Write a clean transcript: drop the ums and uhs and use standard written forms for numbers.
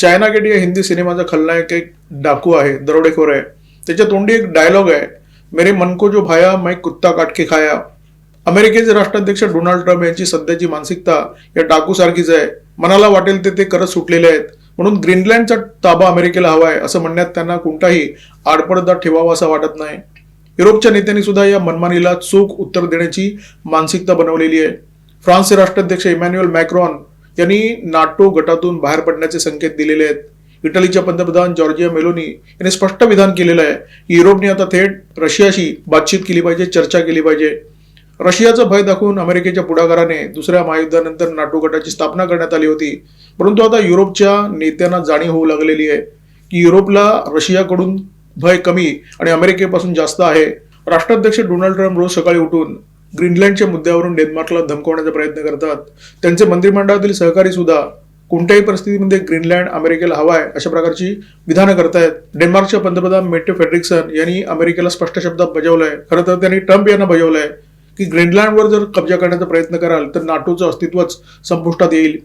China gate या हिंदी सिनेमाचा खलनायक एक डाकू आहे, दरोडेखोर आहे. त्याच्या तोंडी एक डायलॉग आहे, मेरे मन को जो भाया मैं कुत्ता काट के खाया. अमेरिकेचे राष्ट्राध्यक्ष डोनाल्ड ट्रम्प यांची सध्याची मानसिकता या डाकूसारखीच आहे. मनाला वाटेल ते करत सुटलेले आहेत. म्हणून ग्रीनलँडचा ताबा अमेरिकेला हवाय असं म्हणण्यात त्यांना कोणताही आडपडदा ठेवावा असं वाटत नाही. युरोपच्या नेत्यांनी सुद्धा या मनमानीला चोख उत्तर देण्याची मानसिकता बनवलेली आहे. फ्रान्सचे राष्ट्राध्यक्ष इमॅन्युएल मॅक्रॉन यांनी नाटो गटातून बाहेर पडण्याचे संकेत दिलेले आहेत. इटलीच्या पंतप्रधान जॉर्जिया मेलोनी यांनी स्पष्ट विधान केलेलं आहे की युरोपने आता थेट रशियाशी बातचीत केली पाहिजे, चर्चा केली पाहिजे. रशियाचं भय दाखवून अमेरिकेच्या पुढाकाराने दुसऱ्या महायुद्धानंतर नाटो गटाची स्थापना करण्यात आली होती. परंतु आता युरोपच्या नेत्यांना जाणीव होऊ लागलेली आहे की युरोपला रशियाकडून भय कमी आणि अमेरिकेपासून जास्त आहे. राष्ट्राध्यक्ष डोनाल्ड ट्रम्प रोज सकाळी उठून ग्रीनलँडच्या मुद्द्यावरून डेन्मार्कला धमकवण्याचा प्रयत्न करतात. त्यांचे मंत्रिमंडळातील सहकारी सुद्धा कोणत्याही परिस्थितीमध्ये ग्रीनलँड अमेरिकेला हवाय अशा प्रकारची विधानं करतायत. डेन्मार्कच्या पंतप्रधान मेटे फ्रेडरिक्सन यांनी अमेरिकेला स्पष्ट शब्दात बजावलंय. खरं तर त्यांनी ट्रम्प यांना बजावलंय की ग्रीनलँडवर जर कब्जा करण्याचा प्रयत्न कराल तर नाटोचं अस्तित्वच संपुष्टात येईल.